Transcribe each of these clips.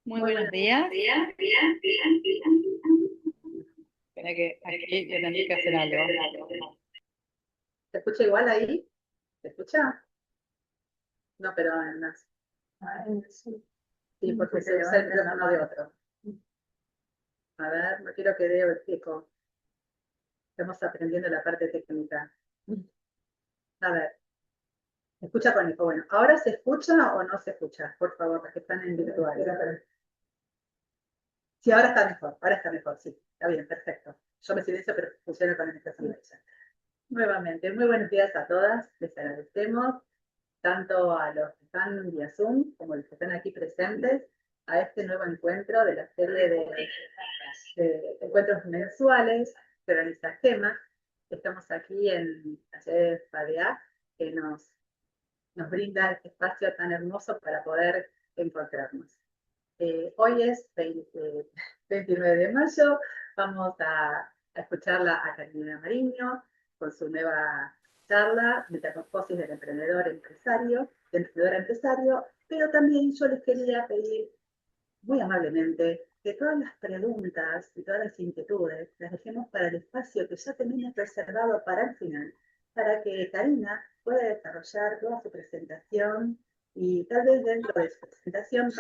Muy buenos días. Espera que aquí yo tendré que hacer algo. ¿Se escucha igual ahí? ¿Se escucha? No, pero en las... Sí, porque se usa el micrófono de otro. A ver, no quiero que dé el eco. Estamos aprendiendo la parte técnica. A ver, ¿se escucha con eco? Bueno, ¿ahora se escucha o no se escucha? Por favor, los que están en virtual. Sí, ahora está mejor, sí. Está bien, perfecto. Yo me silencio, pero funciona con el micrófono. Nuevamente, muy buenos días a todas. Les agradecemos tanto a los que están vía Zoom como a los que están aquí presentes a este nuevo encuentro de la serie de encuentros mensuales que organiza GEMA. Estamos aquí en la sede de FADEA, que nos brinda este espacio tan hermoso para poder encontrarnos. Hoy es 29 de mayo, vamos a escucharla a Karina Mariño con su nueva charla, Metamorfosis del emprendedor empresario, pero también yo les quería pedir muy amablemente que todas las preguntas y todas las inquietudes las dejemos para el espacio que ya tenemos reservado para el final, para que Karina pueda desarrollar toda su presentación y tal vez dentro de su presentación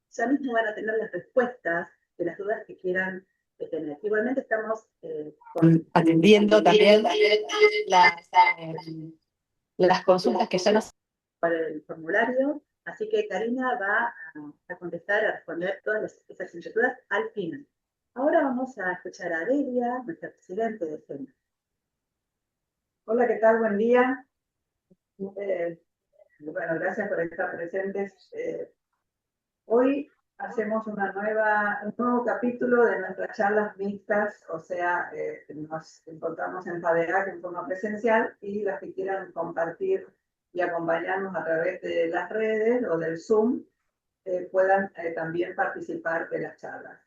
ya mismo van a tener las respuestas de las dudas que quieran tener. Igualmente estamos Atendiendo también las, las consultas que ya nos... para el formulario, así que Karina va a contestar, a responder todas esas inquietudes al final. Ahora vamos a escuchar a Delia, nuestra presidente de GEMA. Hola, ¿qué tal? Buen día. Bueno, gracias por estar presentes. Hoy hacemos un nuevo capítulo de nuestras charlas mixtas, o sea, nos encontramos en FADEAC en forma presencial y las que quieran compartir y acompañarnos a través de las redes o del Zoom puedan también participar de las charlas.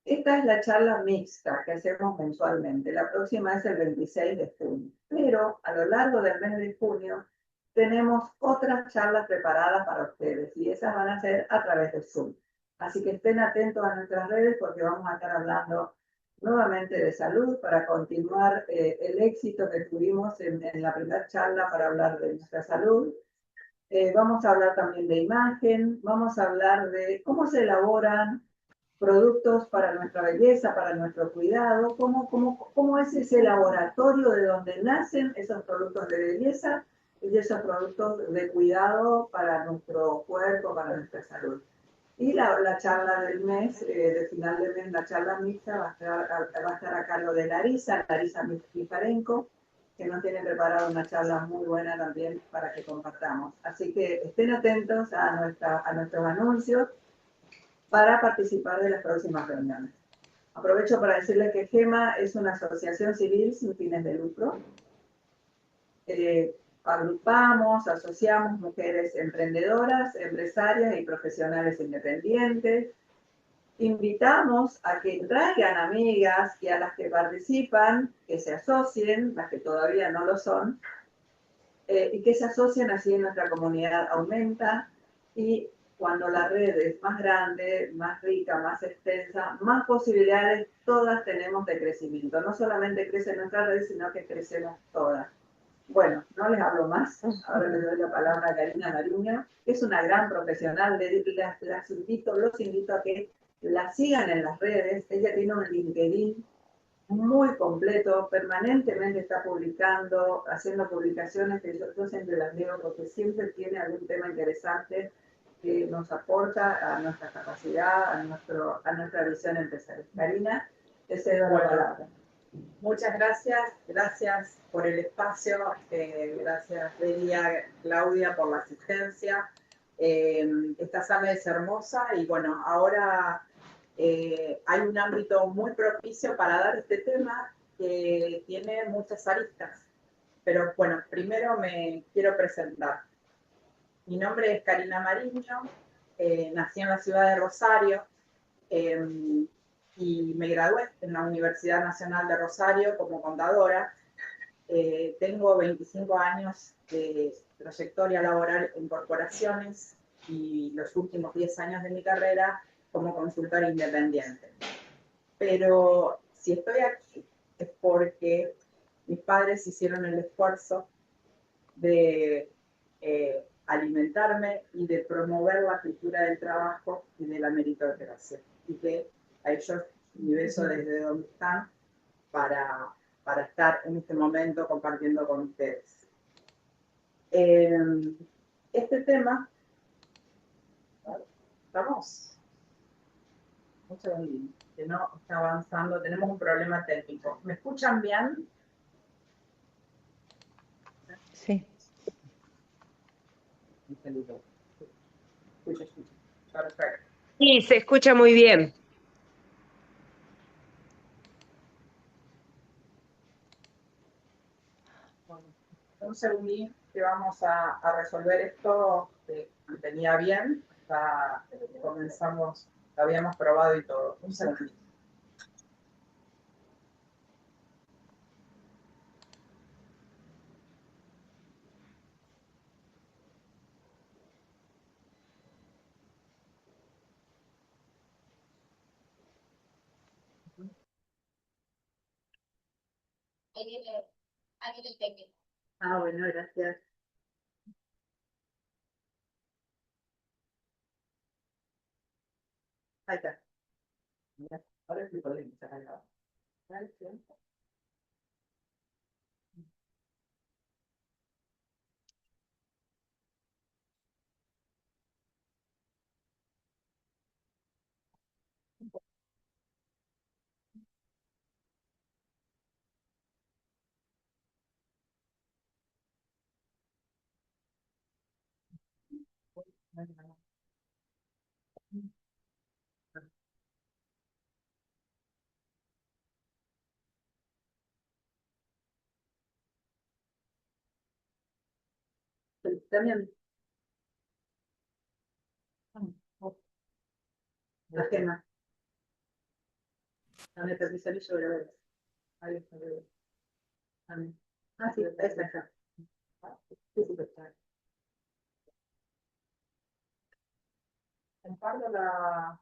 Esta es la charla mixta que hacemos mensualmente. La próxima es el 26 de junio. Pero a lo largo del mes de junio tenemos otras charlas preparadas para ustedes y esas van a ser a través de Zoom. Así que estén atentos a nuestras redes porque vamos a estar hablando nuevamente de salud para continuar el éxito que tuvimos en la primera charla para hablar de nuestra salud. Vamos a hablar también de imagen, vamos a hablar de cómo se elaboran productos para nuestra belleza, para nuestro cuidado, cómo es ese laboratorio de donde nacen esos productos de belleza y esos productos de cuidado para nuestro cuerpo, para nuestra salud. Y la charla del mes, de final de mes, la charla mixta va a estar a cargo de Larisa Mijarenko, que nos tiene preparada una charla muy buena también para que compartamos. Así que estén atentos a nuestros anuncios para participar de las próximas reuniones. Aprovecho para decirles que GEMA es una asociación civil sin fines de lucro. Agrupamos, asociamos mujeres emprendedoras, empresarias y profesionales independientes. Invitamos a que traigan amigas y a las que participan, que se asocien, las que todavía no lo son, y que se asocien, así nuestra comunidad aumenta y cuando la red es más grande, más rica, más extensa, más posibilidades todas tenemos de crecimiento. No solamente crece nuestra red, sino que crecemos todas. Bueno, no les hablo más. Ahora le doy la palabra a Karina Mariño, que es una gran profesional. Los invito a que la sigan en las redes. Ella tiene un LinkedIn muy completo, permanentemente está publicando, haciendo publicaciones que yo siempre las leo porque siempre tiene algún tema interesante que nos aporta a nuestra capacidad, a nuestra visión empresarial. Karina, te cedo la palabra. Muchas gracias, gracias por el espacio, gracias Delia, Claudia por la asistencia. Esta sala es hermosa y bueno, ahora hay un ámbito muy propicio para dar este tema que tiene muchas aristas. Pero bueno, primero me quiero presentar. Mi nombre es Karina Mariño, nací en la ciudad de Rosario, y me gradué en la Universidad Nacional de Rosario como contadora. Tengo 25 años de trayectoria laboral en corporaciones y los últimos 10 años de mi carrera como consultora independiente. Pero si estoy aquí es porque mis padres hicieron el esfuerzo de alimentarme y de promover la cultura del trabajo y de la meritocracia. Y que a ellos mi beso desde donde están para estar en este momento compartiendo con ustedes. Este tema, vamos, que no está avanzando, tenemos un problema técnico. ¿Me escuchan bien? Sí. Perfecto. Sí, se escucha muy bien. Un segundín que vamos a resolver esto, que venía bien, hasta comenzamos, lo habíamos probado y todo. Un segundín. Ahí viene el técnico. Ah, bueno, gracias. Ahí está. Ahora sí podemos sacar la. También. La gema. Dame permiso y yo voy a ver. Ahí está. Ah, sí, ahí está. Sí, sí, está. Comparto la.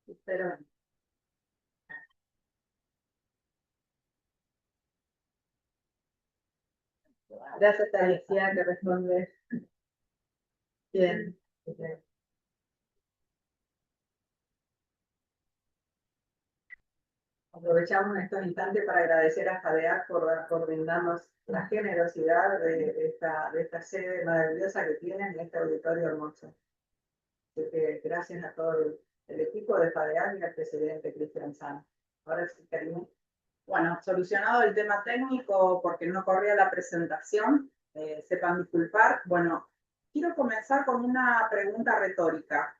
Espera. Gracias, Alicia, que responde. Bien. Aprovechamos estos instantes para agradecer a JADEAC por brindarnos la generosidad de esta sede maravillosa que tienen en este auditorio hermoso. Así que gracias a todo el equipo de JADEAC y al presidente Cristian Sanz. Ahora sí, Karina. Bueno, solucionado el tema técnico porque no corría la presentación, sepan disculpar. Bueno, quiero comenzar con una pregunta retórica.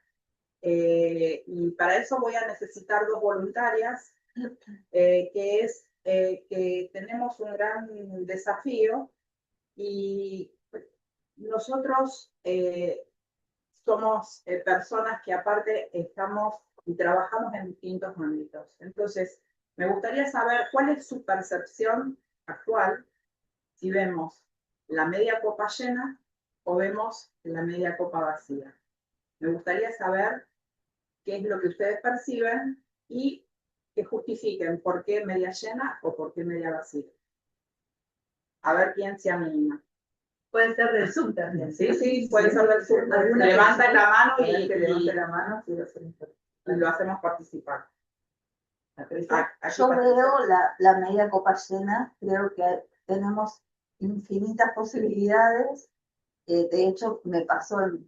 Y para eso voy a necesitar dos voluntarias, que es que tenemos un gran desafío y nosotros somos personas que aparte estamos y trabajamos en distintos ámbitos. Entonces, me gustaría saber cuál es su percepción actual si vemos la media copa llena o vemos la media copa vacía. Me gustaría saber qué es lo que ustedes perciben y que justifiquen por qué media llena o por qué media vacía. A ver quién se anima. Puede ser del Zoom también. Sí, sí, puede ser del Zoom. Levanten la mano y lo hacemos participar. Yo veo la media copa llena, creo que tenemos infinitas posibilidades De hecho, me pasó en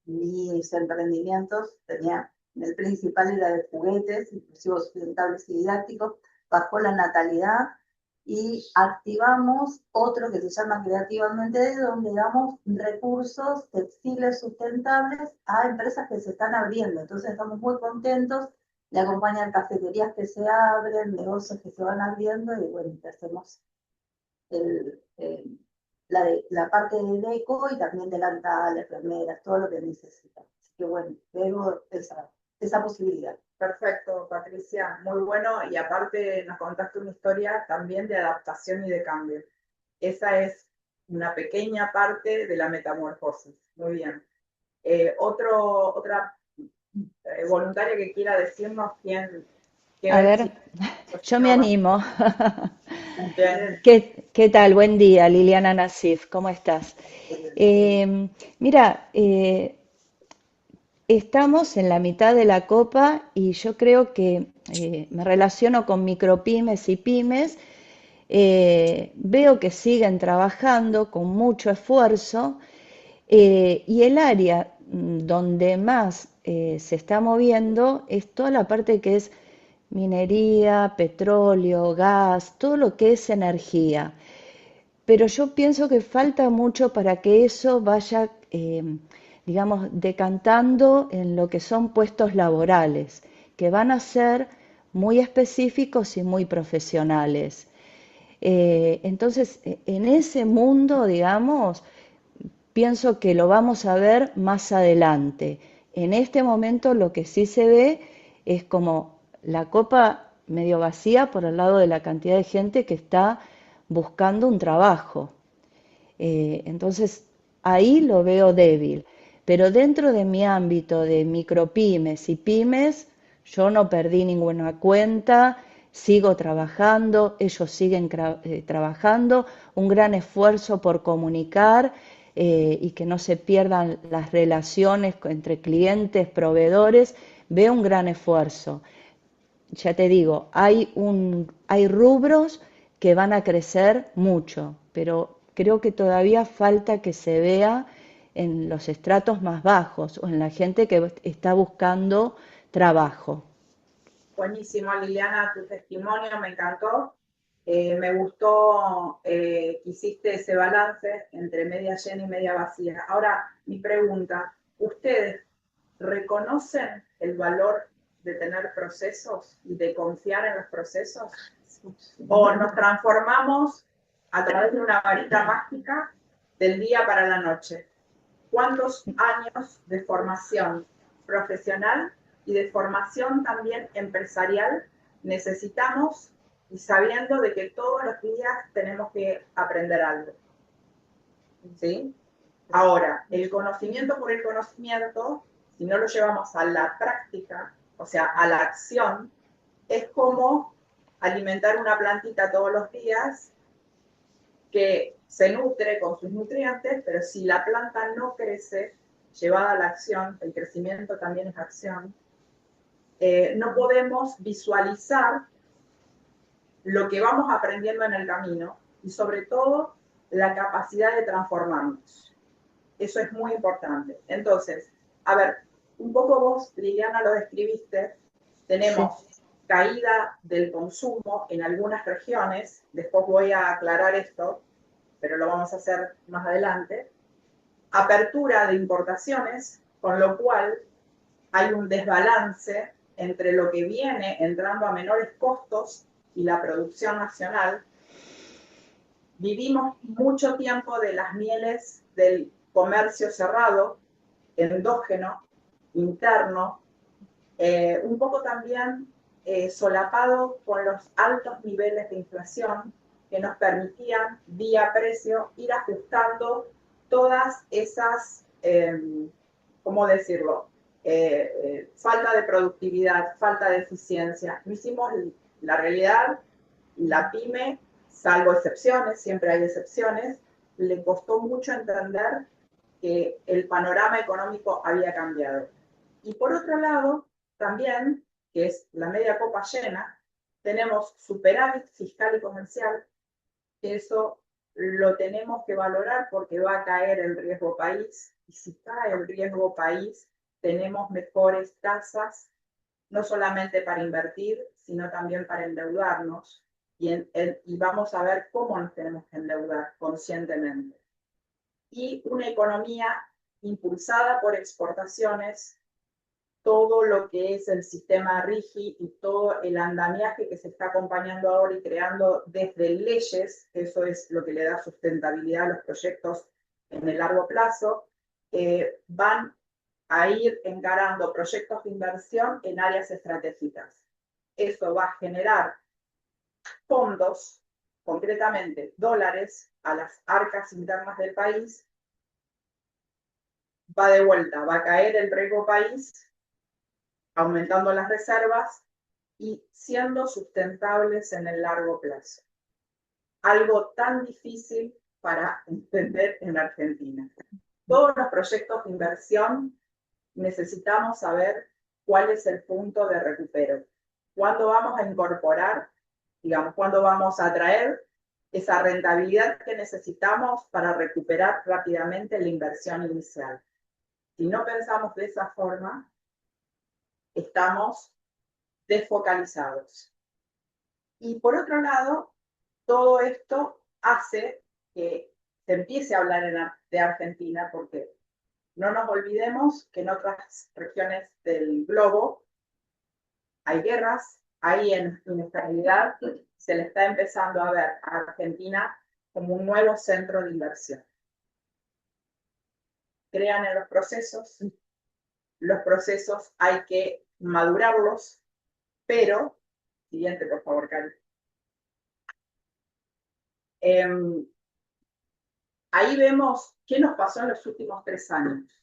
mis emprendimientos, el principal era de juguetes, inclusivos sustentables y didácticos, bajó la natalidad y activamos otro que se llama Creativamente, donde damos recursos textiles sustentables a empresas que se están abriendo. Entonces estamos muy contentos de acompañar cafeterías que se abren, negocios que se van abriendo y bueno, hacemos el, la parte de deco y también delantales, remeras, todo lo que necesitan. Así que bueno, veo esa posibilidad. Perfecto, Patricia, muy bueno, y aparte nos contaste una historia también de adaptación y de cambio. Esa es una pequeña parte de la metamorfosis. Muy bien. Otra voluntaria que quiera decirnos qué A ver ver, si... yo me animo. Bien. ¿Qué tal? Buen día, Liliana Nassif, ¿cómo estás? Mira, estamos en la mitad de la copa y yo creo que me relaciono con micropymes y pymes. Veo que siguen trabajando con mucho esfuerzo y el área donde más se está moviendo es toda la parte que es minería, petróleo, gas, todo lo que es energía. Pero yo pienso que falta mucho para que eso vaya, digamos, decantando en lo que son puestos laborales, que van a ser muy específicos y muy profesionales. Entonces, en ese mundo, digamos, pienso que lo vamos a ver más adelante. En este momento lo que sí se ve es como la copa medio vacía por el lado de la cantidad de gente que está buscando un trabajo. Entonces, ahí lo veo débil. Pero dentro de mi ámbito de micropymes y pymes, yo no perdí ninguna cuenta, sigo trabajando, ellos siguen trabajando, un gran esfuerzo por comunicar y que no se pierdan las relaciones entre clientes, proveedores, veo un gran esfuerzo. Ya te digo, hay rubros que van a crecer mucho, pero creo que todavía falta que se vea en los estratos más bajos o en la gente que está buscando trabajo. Buenísimo, Liliana, tu testimonio me encantó. Me gustó que hiciste ese balance entre media llena y media vacía. Ahora, mi pregunta, ¿ustedes reconocen el valor de tener procesos y de confiar en los procesos? ¿O nos transformamos a través de una varita mágica del día para la noche? ¿Cuántos años de formación profesional y de formación también empresarial necesitamos, y sabiendo de que todos los días tenemos que aprender algo? ¿Sí? Ahora, el conocimiento por el conocimiento, si no lo llevamos a la práctica, o sea, a la acción, es como alimentar una plantita todos los días que se nutre con sus nutrientes, pero si la planta no crece, llevada a la acción, el crecimiento también es acción, no podemos visualizar lo que vamos aprendiendo en el camino y sobre todo la capacidad de transformarnos. Eso es muy importante. Entonces, a ver, un poco vos, Liliana, lo describiste, tenemos caída del consumo en algunas regiones, después voy a aclarar esto, pero lo vamos a hacer más adelante, apertura de importaciones, con lo cual hay un desbalance entre lo que viene entrando a menores costos y la producción nacional. Vivimos mucho tiempo de las mieles del comercio cerrado, endógeno, interno, un poco también solapado con los altos niveles de inflación que nos permitían, vía precio, ir ajustando todas esas, ¿cómo decirlo? Falta de productividad, falta de eficiencia. No hicimos la realidad, la pyme, salvo excepciones, siempre hay excepciones, le costó mucho entender que el panorama económico había cambiado. Y por otro lado, también, que es la media copa llena, tenemos superávit fiscal y comercial, que eso lo tenemos que valorar porque va a caer el riesgo país, y si cae el riesgo país, tenemos mejores tasas, no solamente para invertir, sino también para endeudarnos, y vamos a ver cómo nos tenemos que endeudar conscientemente. Y una economía impulsada por exportaciones, todo lo que es el sistema RIGI y todo el andamiaje que se está acompañando ahora y creando desde leyes, eso es lo que le da sustentabilidad a los proyectos en el largo plazo, van a ir encarando proyectos de inversión en áreas estratégicas. Eso va a generar fondos, concretamente dólares, a las arcas internas del país, va de vuelta, va a caer el riesgo país, aumentando las reservas y siendo sustentables en el largo plazo. Algo tan difícil para entender en Argentina. Todos los proyectos de inversión necesitamos saber cuál es el punto de recupero. ¿Cuándo vamos a incorporar, digamos, cuándo vamos a traer esa rentabilidad que necesitamos para recuperar rápidamente la inversión inicial? Si no pensamos de esa forma, estamos desfocalizados. Y por otro lado, todo esto hace que se empiece a hablar de Argentina, porque no nos olvidemos que en otras regiones del globo hay guerras, hay inestabilidad, se le está empezando a ver a Argentina como un nuevo centro de inversión. Crean en los procesos hay que madurarlos, pero, siguiente por favor, Cari. Ahí vemos qué nos pasó en los últimos 3 años.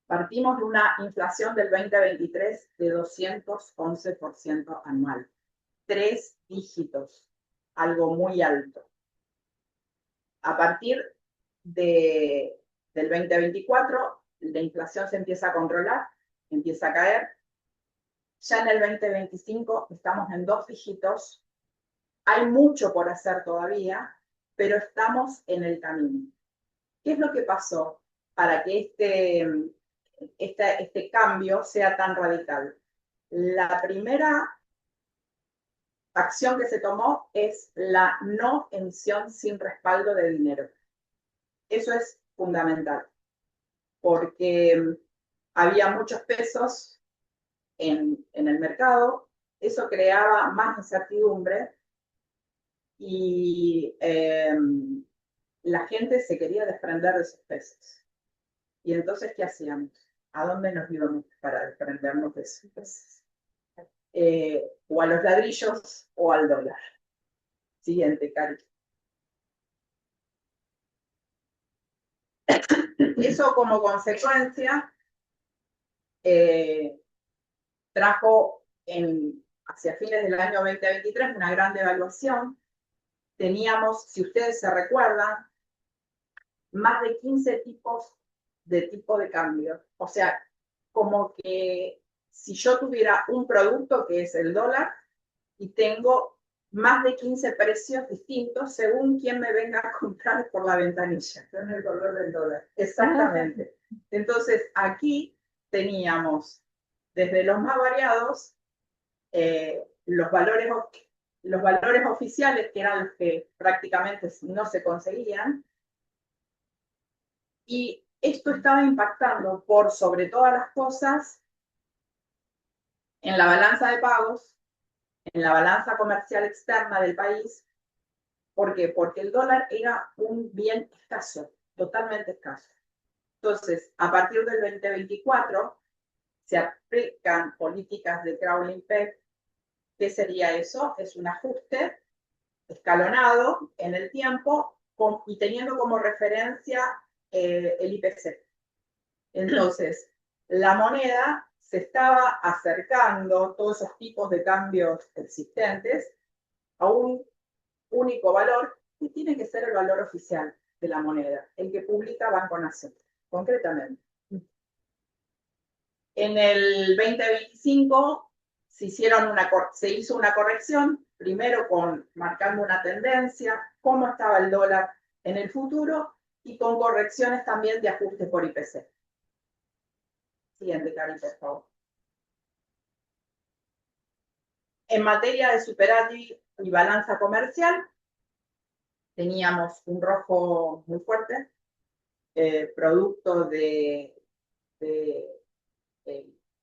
Partimos de una inflación del 2023 de 211% anual. 3 dígitos, algo muy alto. A partir del 2024, la inflación se empieza a controlar, empieza a caer. Ya en el 2025 estamos en 2 dígitos. Hay mucho por hacer todavía, pero estamos en el camino. ¿Qué es lo que pasó para que este cambio sea tan radical? La primera acción que se tomó es la no emisión sin respaldo de dinero. Eso es fundamental, porque había muchos pesos en el mercado, eso creaba más incertidumbre y la gente se quería desprender de sus pesos. Y entonces, ¿qué hacíamos? ¿A dónde nos íbamos para desprendernos de sus pesos? O a los ladrillos o al dólar. Siguiente, Cari. Eso como consecuencia trajo hacia fines del año 2023 una gran devaluación. Teníamos, si ustedes se recuerdan, más de 15 tipos de tipo de cambio. O sea, como que si yo tuviera un producto que es el dólar y tengo más de 15 precios distintos según quién me venga a comprar por la ventanilla. Con el color del dólar. Exactamente. Entonces, aquí teníamos desde los más variados, los valores oficiales, que eran los que prácticamente no se conseguían, y esto estaba impactando por sobre todas las cosas en la balanza de pagos, en la balanza comercial externa del país. ¿Por qué? Porque el dólar era un bien escaso, totalmente escaso. Entonces, a partir del 2024, se aplican políticas de crawling peg. ¿Qué sería eso? Es un ajuste escalonado en el tiempo y teniendo como referencia el IPC. Entonces, la moneda se estaba acercando, todos esos tipos de cambios existentes, a un único valor que tiene que ser el valor oficial de la moneda, el que publica Banco Nación, concretamente. En el 2025 se hizo una corrección, primero marcando una tendencia, cómo estaba el dólar en el futuro y con correcciones también de ajuste por IPC. Siguiente, Cari, por favor. En materia de superávit y balanza comercial, teníamos un rojo muy fuerte, producto de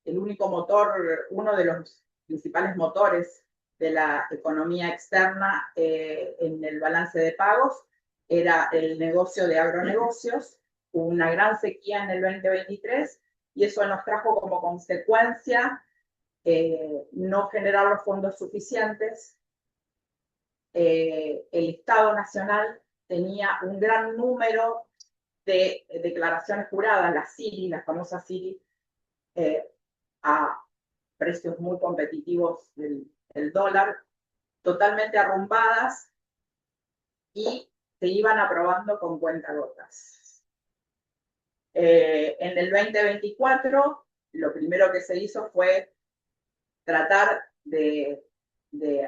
el único motor, uno de los principales motores de la economía externa en el balance de pagos, era el negocio de agronegocios. Hubo una gran sequía en el 2023 y eso nos trajo como consecuencia no generar los fondos suficientes. El Estado Nacional tenía un gran número de declaraciones juradas, las CIRI, las famosas CIRI, a precios muy competitivos del dólar, totalmente arrumbadas y se iban aprobando con cuentagotas. En el 2024, lo primero que se hizo fue tratar de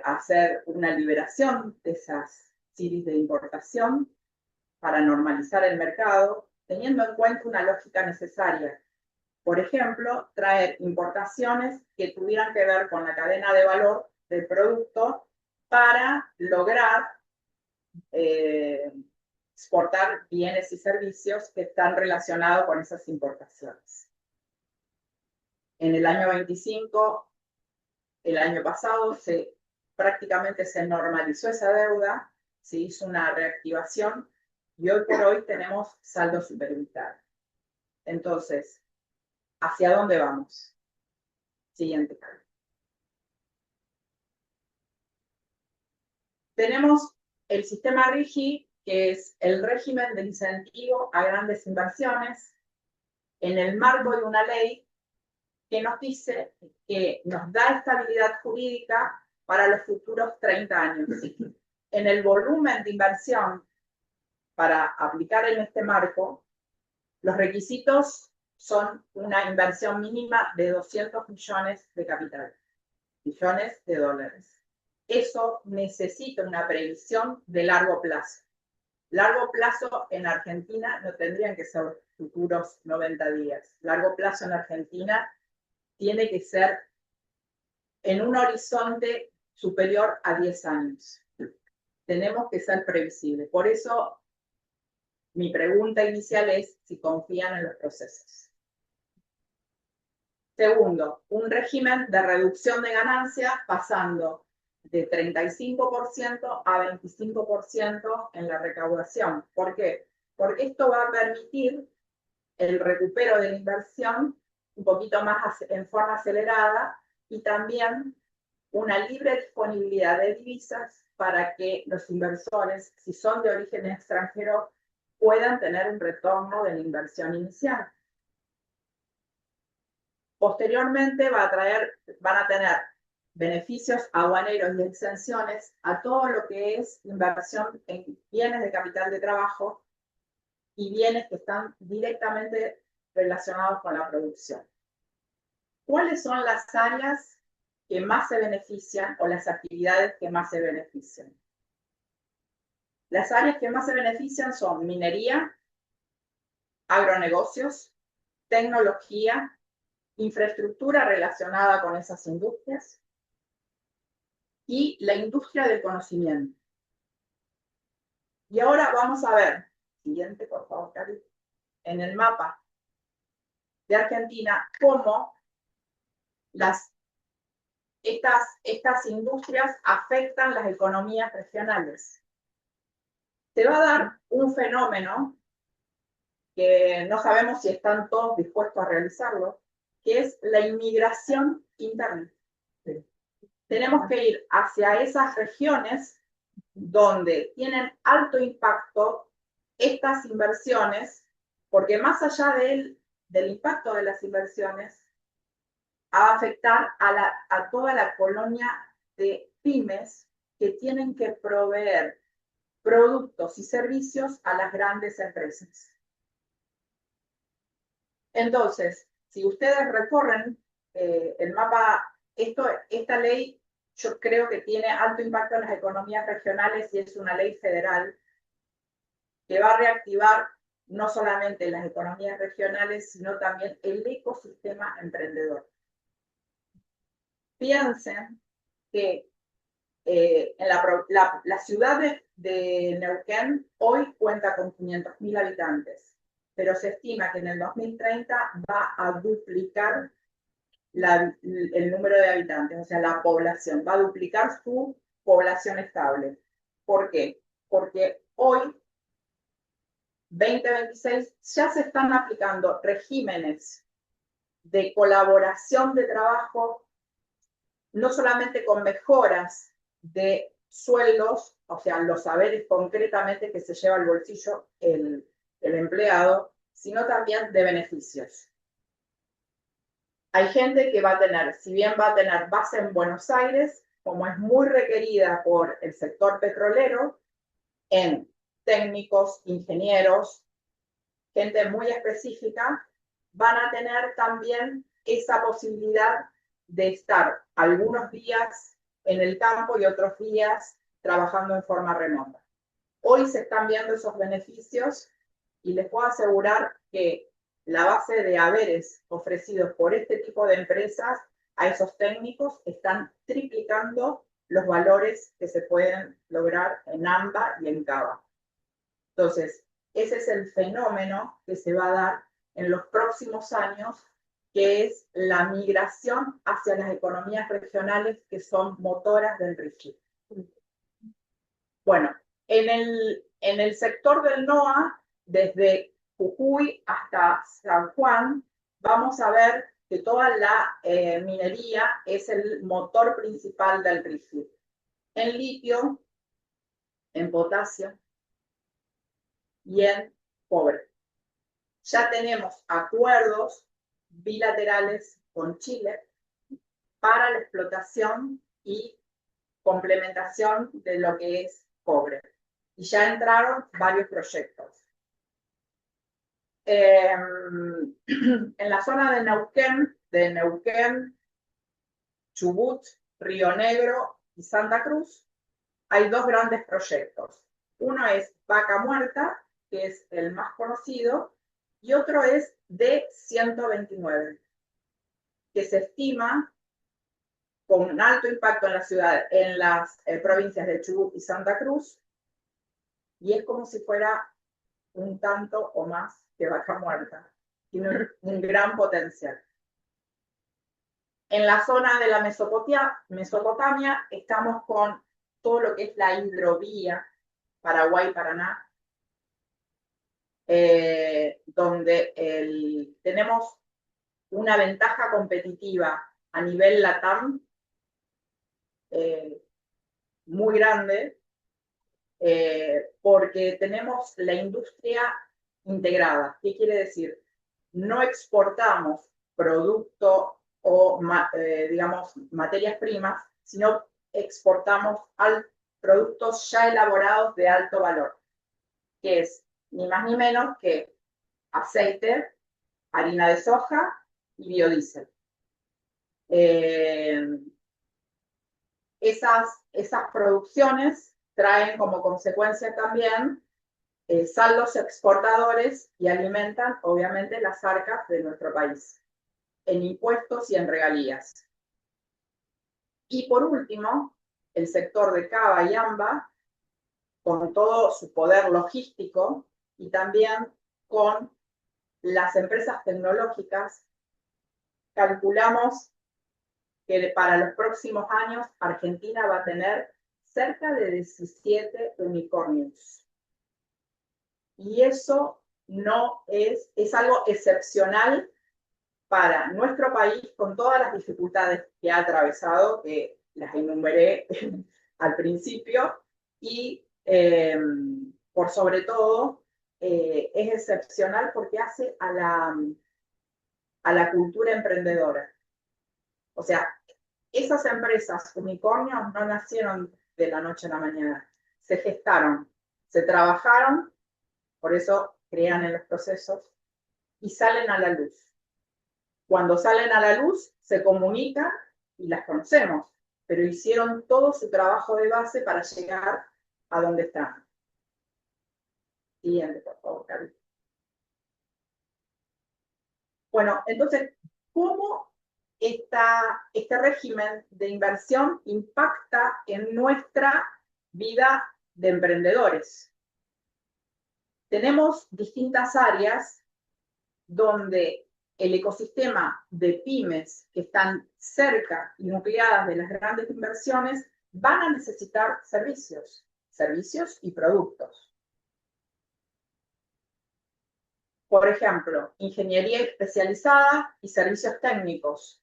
hacer una liberación de esas CIRIs de importación para normalizar el mercado, teniendo en cuenta una lógica necesaria. Por ejemplo, traer importaciones que tuvieran que ver con la cadena de valor del producto para lograr exportar bienes y servicios que están relacionados con esas importaciones. En el año 25, el año pasado, prácticamente se normalizó esa deuda, se hizo una reactivación y hoy por hoy tenemos saldo superavitario. Entonces, ¿hacia dónde vamos? Siguiente. Tenemos el sistema RIGI, que es el régimen de incentivo a grandes inversiones, en el marco de una ley que nos dice que nos da estabilidad jurídica para los futuros 30 años. En el volumen de inversión para aplicar en este marco, los requisitos son una inversión mínima de 200 millones de capital, millones de dólares. Eso necesita una previsión de largo plazo. Largo plazo en Argentina no tendrían que ser futuros 90 días. Largo plazo en Argentina tiene que ser en un horizonte superior a 10 años. Tenemos que ser previsibles. Por eso, mi pregunta inicial es si confían en los procesos. Segundo, un régimen de reducción de ganancias pasando de 35% a 25% en la recaudación. ¿Por qué? Porque esto va a permitir el recupero de la inversión un poquito más en forma acelerada y también una libre disponibilidad de divisas para que los inversores, si son de origen extranjero, puedan tener un retorno de la inversión inicial. Posteriormente van a tener beneficios aduaneros y exenciones a todo lo que es inversión en bienes de capital de trabajo y bienes que están directamente relacionados con la producción. ¿Cuáles son las áreas que más se benefician o las actividades que más se benefician? Las áreas que más se benefician son minería, agronegocios, tecnología, infraestructura relacionada con esas industrias y la industria del conocimiento. Y ahora vamos a ver, siguiente por favor, Cari, en el mapa de Argentina, cómo estas industrias afectan las economías regionales. Se va a dar un fenómeno que no sabemos si están todos dispuestos a realizarlo, que es la inmigración interna. Tenemos que ir hacia esas regiones donde tienen alto impacto estas inversiones, porque más allá del impacto de las inversiones, va a afectar a toda la colonia de pymes que tienen que proveer productos y servicios a las grandes empresas. Entonces, si ustedes recorren el mapa, esta ley yo creo que tiene alto impacto en las economías regionales y es una ley federal que va a reactivar no solamente las economías regionales, sino también el ecosistema emprendedor. Piensen que en la ciudad de Neuquén hoy cuenta con 500.000 habitantes, pero se estima que en el 2030 va a duplicar el número de habitantes, o sea, la población, va a duplicar su población estable. ¿Por qué? Porque hoy, 2026, ya se están aplicando regímenes de colaboración de trabajo, no solamente con mejoras de sueldos, o sea, los saberes concretamente que se lleva al bolsillo el empleado, sino también de beneficios. Hay gente que va a tener, si bien va a tener base en Buenos Aires, como es muy requerida por el sector petrolero, en técnicos, ingenieros, gente muy específica, van a tener también esa posibilidad de estar algunos días en el campo y otros días trabajando en forma remota. Hoy se están viendo esos beneficios y les puedo asegurar que la base de haberes ofrecidos por este tipo de empresas a esos técnicos están triplicando los valores que se pueden lograr en AMBA y en CABA. Entonces, ese es el fenómeno que se va a dar en los próximos años, que es la migración hacia las economías regionales que son motoras del RIGI. Bueno, en el sector del NOA, desde Jujuy hasta San Juan, vamos a ver que toda la minería es el motor principal del RIGI. En litio, en potasio y en cobre. Ya tenemos acuerdos bilaterales con Chile para la explotación y complementación de lo que es cobre. Y ya entraron varios proyectos. En la zona de Neuquén, Chubut, Río Negro y Santa Cruz, hay dos grandes proyectos. Uno es Vaca Muerta, que es el más conocido, y otro es D129, que se estima con un alto impacto en la ciudad, en las provincias de Chubut y Santa Cruz, y es como si fuera un tanto o más que Vaca Muerta. Tiene un gran potencial. En la zona de la Mesopotamia estamos con todo lo que es la hidrovía Paraguay-Paraná, donde tenemos una ventaja competitiva a nivel LATAM muy grande, porque tenemos la industria integrada. ¿Qué quiere decir? No exportamos producto o, digamos, materias primas, sino exportamos productos ya elaborados de alto valor, que es ni más ni menos que aceite, harina de soja y biodiesel. Esas producciones traen como consecuencia también saldos exportadores y alimentan obviamente las arcas de nuestro país en impuestos y en regalías. Y por último, el sector de Cava y AMBA, con todo su poder logístico y también con las empresas tecnológicas, calculamos que para los próximos años Argentina va a tener cerca de 17 unicornios. Y eso no es algo excepcional para nuestro país, con todas las dificultades que ha atravesado, que las enumeré al principio, y por sobre todo es excepcional porque hace a la cultura emprendedora. O sea, esas empresas unicornios no nacieron de la noche a la mañana, se gestaron, se trabajaron, por eso crean en los procesos y salen a la luz. Cuando salen a la luz, se comunican y las conocemos. pero hicieron todo su trabajo de base para llegar a donde están. Siguiente, por favor, Cari. Bueno, entonces, ¿cómo este régimen de inversión impacta en nuestra vida de emprendedores? Tenemos distintas áreas donde el ecosistema de pymes que están cerca y nucleadas de las grandes inversiones van a necesitar servicios y productos. Por ejemplo, ingeniería especializada y servicios técnicos.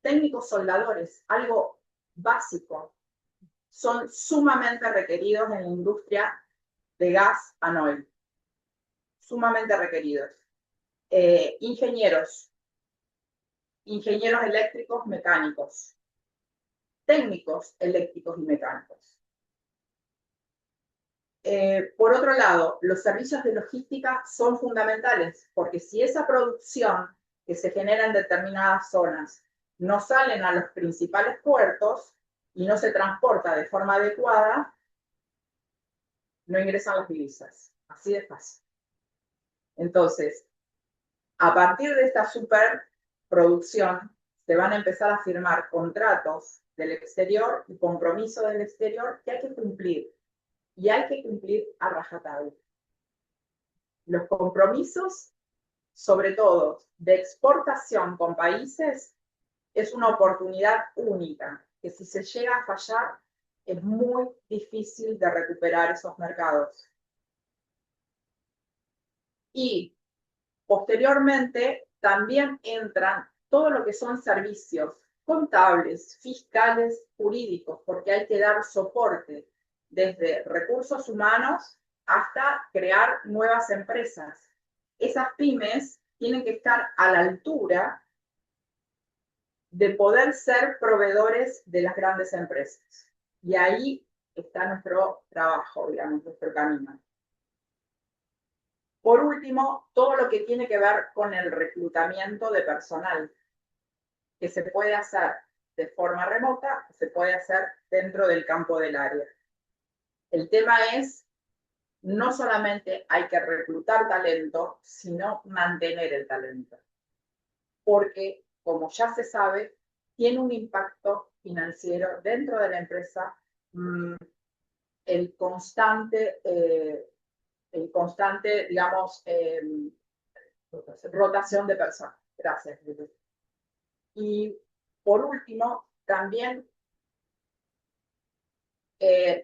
Técnicos soldadores, algo básico, son sumamente requeridos en la industria de gas and oil. Sumamente requeridos. Ingenieros eléctricos, mecánicos, técnicos eléctricos y mecánicos. Por otro lado, los servicios de logística son fundamentales, porque si esa producción que se genera en determinadas zonas no salen a los principales puertos y no se transporta de forma adecuada, no ingresan las divisas. Así de fácil. Entonces, a partir de esta superproducción, se van a empezar a firmar contratos del exterior y compromisos del exterior que hay que cumplir. Y hay que cumplir a rajatabla. Los compromisos, sobre todo de exportación con países, es una oportunidad única, que si se llega a fallar, es muy difícil de recuperar esos mercados. Y posteriormente también entran todo lo que son servicios contables, fiscales, jurídicos, porque hay que dar soporte desde recursos humanos hasta crear nuevas empresas. Esas pymes tienen que estar a la altura de poder ser proveedores de las grandes empresas. Y ahí está nuestro trabajo, digamos, nuestro camino. Por último, todo lo que tiene que ver con el reclutamiento de personal, que se puede hacer de forma remota, se puede hacer dentro del campo del área. El tema es, no solamente hay que reclutar talento, sino mantener el talento. Porque, como ya se sabe, tiene un impacto financiero dentro de la empresa el constante, digamos, rotación de personas. Gracias. Y por último, también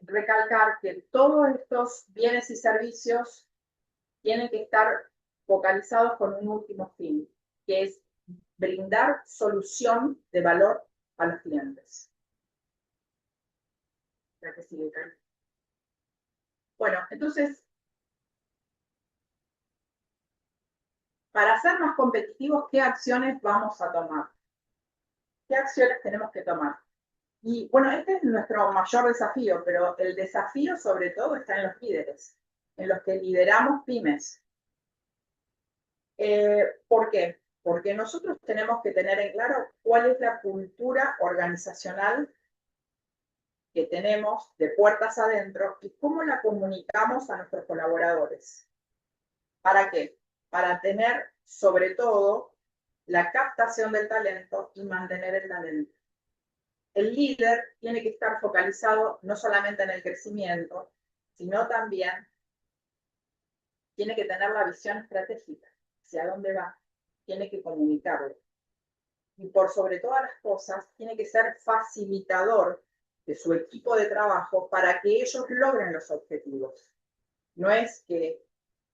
recalcar que todos estos bienes y servicios tienen que estar focalizados con un último fin, que es brindar solución de valor a los clientes. Bueno, entonces, para ser más competitivos, ¿qué acciones vamos a tomar? ¿Qué acciones tenemos que tomar? Y bueno, este es nuestro mayor desafío, pero el desafío sobre todo está en los líderes, en los que lideramos pymes. ¿Por qué? Porque nosotros tenemos que tener en claro cuál es la cultura organizacional que tenemos de puertas adentro y cómo la comunicamos a nuestros colaboradores. ¿Para qué? Para tener, sobre todo, la captación del talento y mantener el talento. El líder tiene que estar focalizado no solamente en el crecimiento, sino también tiene que tener la visión estratégica, hacia dónde va, tiene que comunicarlo. Y por sobre todas las cosas, tiene que ser facilitador de su equipo de trabajo para que ellos logren los objetivos. No es que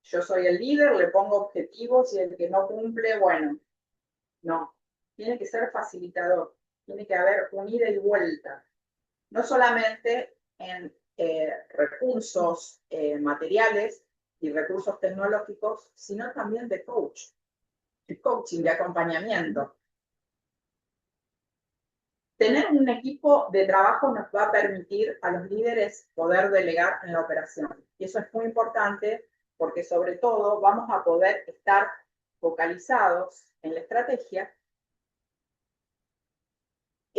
yo soy el líder, le pongo objetivos y el que no cumple, bueno, no. Tiene que ser facilitador, tiene que haber un ida y vuelta. No solamente en recursos materiales y recursos tecnológicos, sino también de coaching, de acompañamiento. Tener un equipo de trabajo nos va a permitir a los líderes poder delegar en la operación. Y eso es muy importante porque sobre todo vamos a poder estar focalizados en la estrategia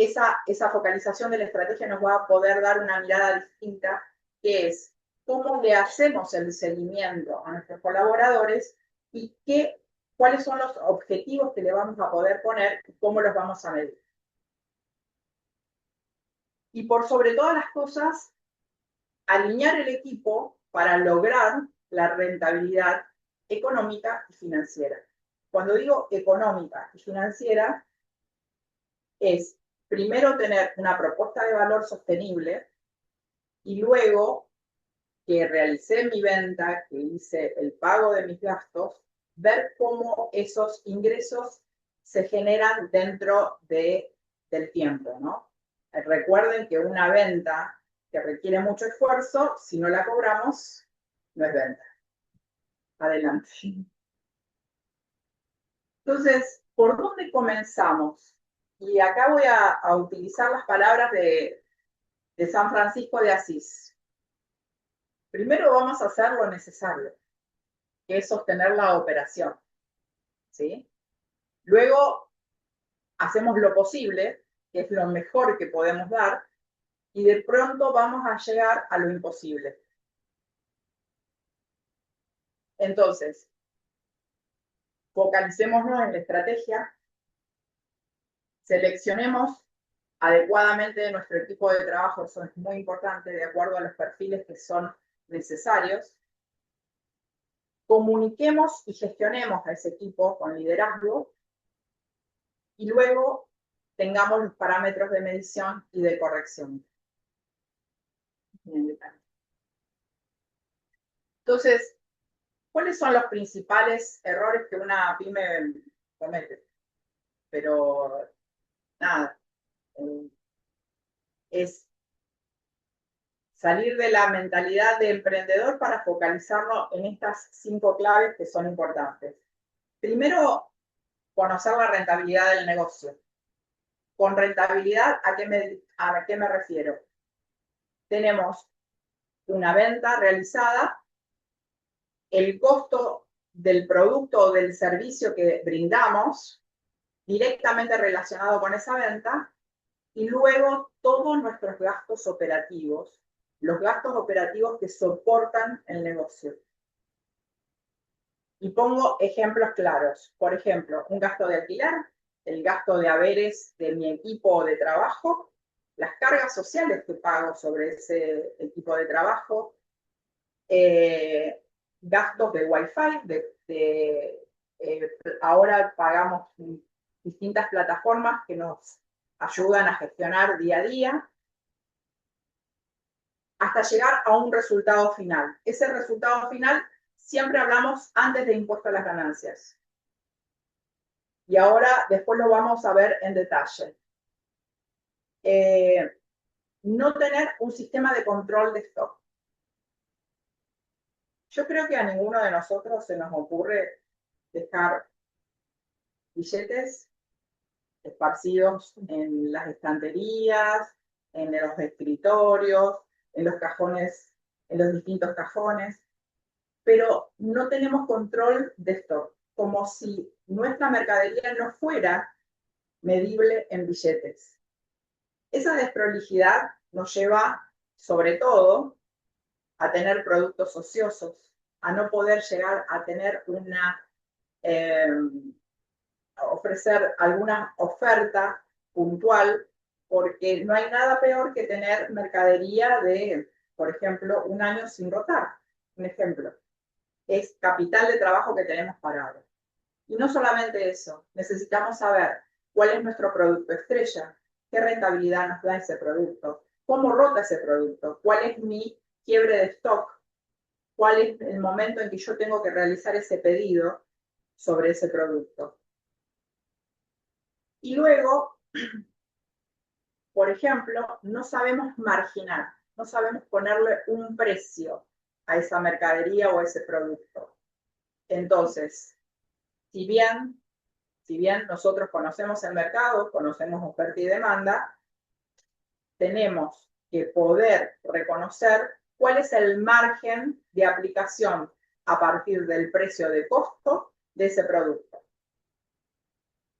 esa focalización de la estrategia nos va a poder dar una mirada distinta, que es cómo le hacemos el seguimiento a nuestros colaboradores y cuáles son los objetivos que le vamos a poder poner y cómo los vamos a medir. Y por sobre todas las cosas, alinear el equipo para lograr la rentabilidad económica y financiera. Cuando digo económica y financiera, es primero tener una propuesta de valor sostenible y luego que realicé mi venta, que hice el pago de mis gastos, ver cómo esos ingresos se generan dentro del tiempo, ¿no? Recuerden que una venta que requiere mucho esfuerzo, si no la cobramos, no es venta. Adelante. Entonces, ¿por dónde comenzamos? Y acá voy a utilizar las palabras de San Francisco de Asís. Primero vamos a hacer lo necesario, que es sostener la operación, ¿sí? Luego hacemos lo posible, que es lo mejor que podemos dar, y de pronto vamos a llegar a lo imposible. Entonces, focalicémonos en la estrategia, seleccionemos adecuadamente nuestro equipo de trabajo, eso es muy importante, de acuerdo a los perfiles que son necesarios. Comuniquemos y gestionemos a ese equipo con liderazgo y luego tengamos los parámetros de medición y de corrección. Entonces, ¿cuáles son los principales errores que una pyme comete? Pero nada, es salir de la mentalidad de emprendedor para focalizarlo en estas 5 claves que son importantes. Primero, conocer la rentabilidad del negocio. Con rentabilidad, ¿a qué me refiero? Tenemos una venta realizada, el costo del producto o del servicio que brindamos directamente relacionado con esa venta y luego todos nuestros gastos operativos, los gastos operativos que soportan el negocio. Y pongo ejemplos claros. Por ejemplo, un gasto de alquiler, el gasto de haberes de mi equipo de trabajo, las cargas sociales que pago sobre ese equipo de trabajo, gastos de Wi-Fi, ahora pagamos distintas plataformas que nos ayudan a gestionar día a día, hasta llegar a un resultado final. Ese resultado final siempre hablamos antes de impuesto a las ganancias. Y ahora después lo vamos a ver en detalle. No tener un sistema de control de stock. Yo creo que a ninguno de nosotros se nos ocurre dejar billetes esparcidos en las estanterías, en los escritorios, en los cajones, en los distintos cajones, pero no tenemos control de stock, como si nuestra mercadería no fuera medible en billetes. Esa desprolijidad nos lleva, sobre todo, a tener productos ociosos, a no poder llegar a tener ofrecer alguna oferta puntual, porque no hay nada peor que tener mercadería de, por ejemplo, un año sin rotar. Un ejemplo, es capital de trabajo que tenemos parado. Y no solamente eso, necesitamos saber cuál es nuestro producto estrella, qué rentabilidad nos da ese producto, cómo rota ese producto, cuál es mi quiebre de stock, cuál es el momento en que yo tengo que realizar ese pedido sobre ese producto. Y luego, por ejemplo, no sabemos marginar, no sabemos ponerle un precio a esa mercadería o a ese producto. Entonces, si bien nosotros conocemos el mercado, conocemos oferta y demanda, tenemos que poder reconocer cuál es el margen de aplicación a partir del precio de costo de ese producto.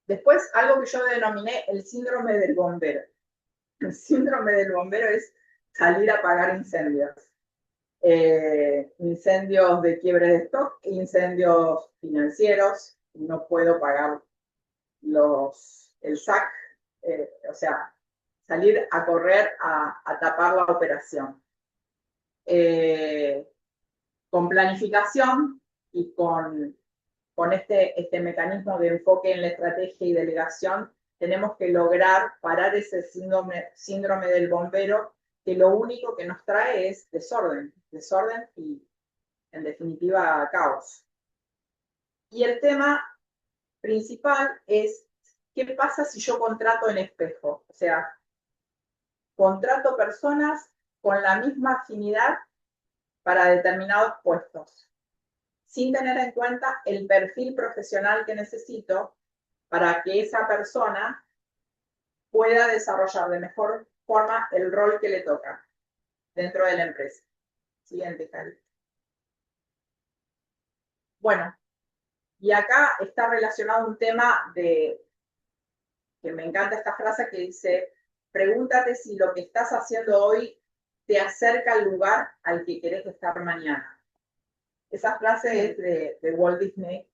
Después, algo que yo denominé el síndrome del bombero. El síndrome del bombero es salir a apagar incendios. Incendios de quiebre de stock, incendios financieros, no puedo pagar el SAC, o sea, salir a correr a tapar la operación. Con planificación y con este mecanismo de enfoque en la estrategia y delegación, tenemos que lograr parar ese síndrome del bombero, que lo único que nos trae es desorden y, en definitiva, caos. Y el tema principal es, ¿qué pasa si yo contrato en espejo? O sea, contrato personas con la misma afinidad para determinados puestos, sin tener en cuenta el perfil profesional que necesito para que esa persona pueda desarrollar de mejor forma el rol que le toca dentro de la empresa. Siguiente, Cari. Bueno, y acá está relacionado un tema que me encanta esta frase que dice, pregúntate si lo que estás haciendo hoy te acerca al lugar al que querés estar mañana. Esa frase es de Walt Disney,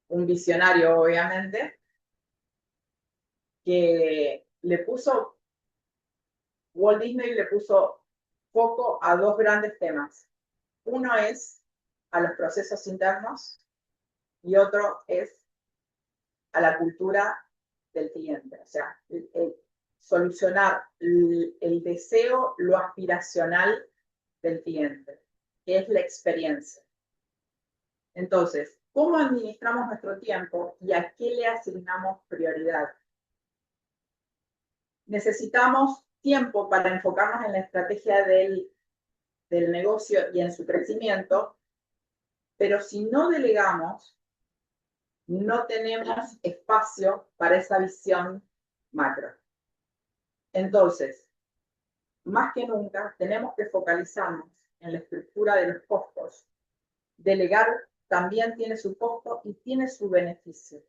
un visionario, obviamente, que Walt Disney le puso foco a dos grandes temas. Uno es a los procesos internos y otro es a la cultura del cliente. O sea, solucionar el deseo, lo aspiracional del cliente, que es la experiencia. Entonces, ¿cómo administramos nuestro tiempo y a qué le asignamos prioridad? Necesitamos tiempo para enfocarnos en la estrategia del negocio y en su crecimiento, pero si no delegamos, no tenemos espacio para esa visión macro. Entonces, más que nunca, tenemos que focalizarnos en la estructura de los costos. Delegar también tiene su costo y tiene su beneficio.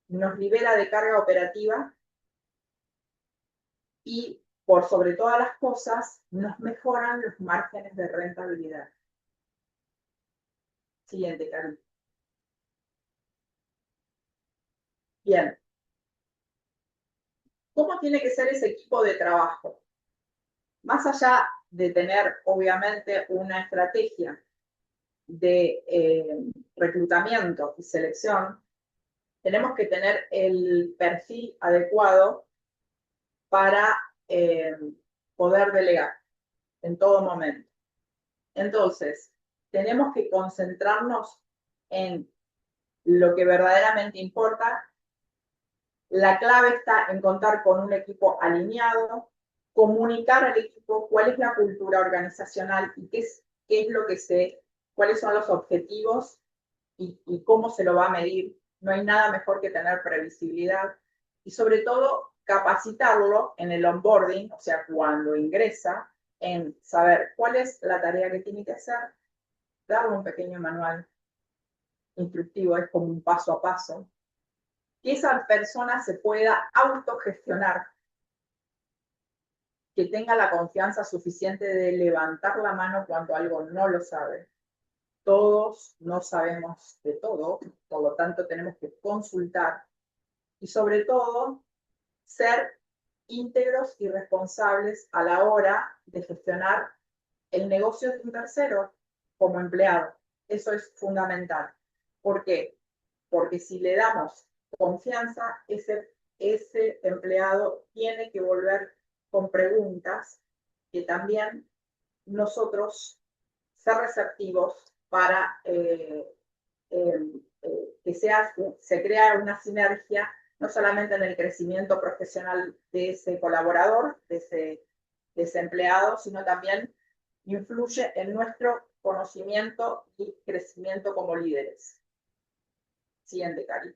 Nos libera de carga operativa y, por sobre todas las cosas, nos mejoran los márgenes de rentabilidad. Siguiente, Karen. Bien. ¿Cómo tiene que ser ese equipo de trabajo? Más allá de tener, obviamente, una estrategia de reclutamiento y selección, tenemos que tener el perfil adecuado para poder delegar en todo momento. Entonces, tenemos que concentrarnos en lo que verdaderamente importa. La clave está en contar con un equipo alineado, comunicar al equipo cuál es la cultura organizacional y qué es lo que cuáles son los objetivos y cómo se lo va a medir. No hay nada mejor que tener previsibilidad y, sobre todo, capacitarlo en el onboarding, o sea, cuando ingresa, en saber cuál es la tarea que tiene que hacer, darle un pequeño manual instructivo, es como un paso a paso, que esa persona se pueda autogestionar, que tenga la confianza suficiente de levantar la mano cuando algo no lo sabe. Todos no sabemos de todo, por lo tanto tenemos que consultar y, sobre todo, ser íntegros y responsables a la hora de gestionar el negocio de un tercero como empleado. Eso es fundamental. ¿Por qué? Porque si le damos confianza, ese empleado tiene que volver con preguntas que también nosotros ser receptivos para que se crea una sinergia, no solamente en el crecimiento profesional de ese colaborador, de ese empleado, sino también influye en nuestro conocimiento y crecimiento como líderes. Siguiente, Cari.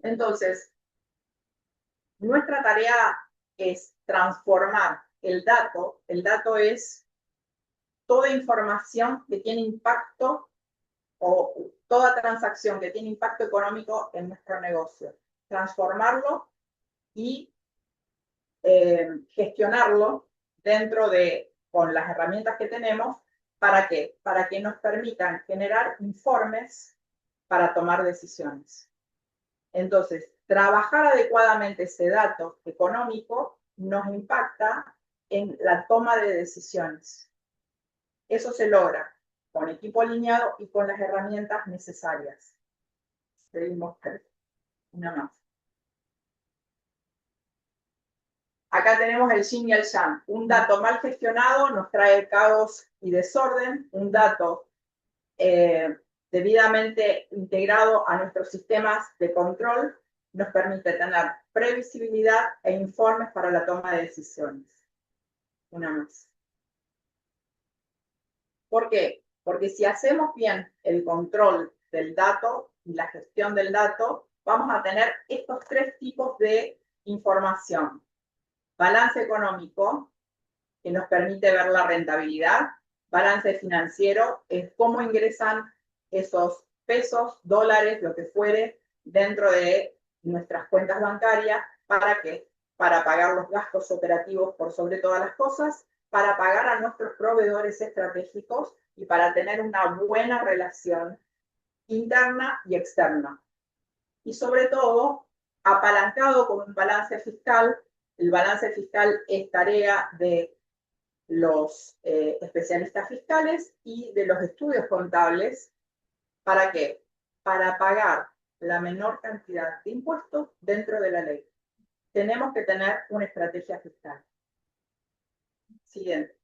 Entonces, nuestra tarea es transformar el dato. El dato es toda información que tiene impacto o toda transacción que tiene impacto económico en nuestro negocio, transformarlo y gestionarlo dentro de, con las herramientas que tenemos, ¿para qué? Para que nos permitan generar informes para tomar decisiones. Entonces, trabajar adecuadamente ese dato económico nos impacta en la toma de decisiones. Eso se logra con equipo alineado y con las herramientas necesarias. Seguimos. Una más. Acá tenemos el yin y el yang. Un dato mal gestionado nos trae caos y desorden. Un dato debidamente integrado a nuestros sistemas de control nos permite tener previsibilidad e informes para la toma de decisiones. Una más. ¿Por qué? Porque si hacemos bien el control del dato y la gestión del dato, vamos a tener estos tres tipos de información. Balance económico, que nos permite ver la rentabilidad. Balance financiero, es cómo ingresan esos pesos, dólares, lo que fuere, dentro de nuestras cuentas bancarias. ¿Para qué? Para pagar los gastos operativos por sobre todas las cosas, para pagar a nuestros proveedores estratégicos y para tener una buena relación interna y externa. Y sobre todo, apalancado con un balance fiscal. El balance fiscal es tarea de los especialistas fiscales y de los estudios contables. ¿Para qué? Para pagar la menor cantidad de impuestos dentro de la ley. Tenemos que tener una estrategia fiscal. Siguiente.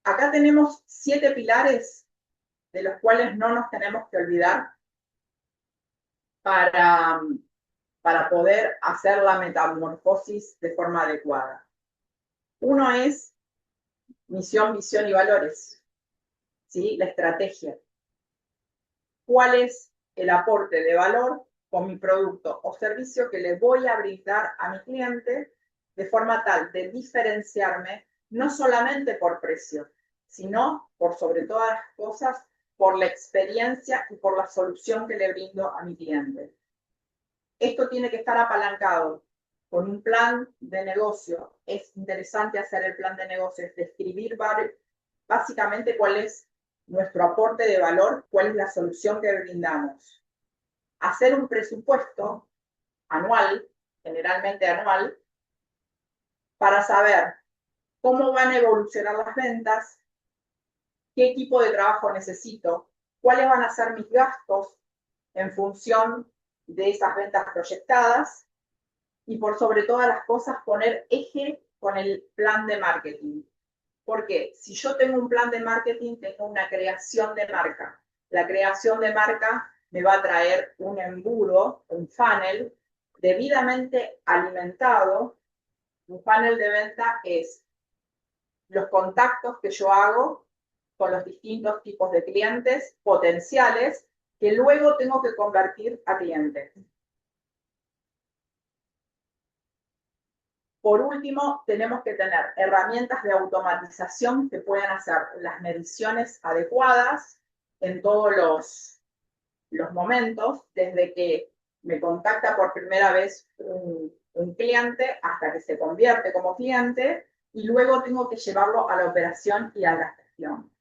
Acá tenemos 7 pilares de los cuales no nos tenemos que olvidar para poder hacer la metamorfosis de forma adecuada. Uno es misión, visión y valores. ¿Sí? La estrategia. ¿Cuál es el aporte de valor con mi producto o servicio que le voy a brindar a mi cliente de forma tal de diferenciarme no solamente por precio, sino por sobre todas las cosas, por la experiencia y por la solución que le brindo a mi cliente? Esto tiene que estar apalancado con un plan de negocio. Es interesante hacer el plan de negocio, es describir básicamente cuál es nuestro aporte de valor, cuál es la solución que brindamos. Hacer un presupuesto anual, generalmente anual, para saber cómo van a evolucionar las ventas, qué tipo de trabajo necesito, cuáles van a ser mis gastos en función de esas ventas proyectadas y por sobre todas las cosas poner eje con el plan de marketing. Porque si yo tengo un plan de marketing, tengo una creación de marca. La creación de marca me va a traer un embudo, un funnel debidamente alimentado. Un funnel de venta es los contactos que yo hago con los distintos tipos de clientes potenciales que luego tengo que convertir a clientes. Por último, tenemos que tener herramientas de automatización que puedan hacer las mediciones adecuadas en todos los momentos, desde que me contacta por primera vez un cliente hasta que se convierte como cliente, y luego tengo que llevarlo a la operación y a la gestión.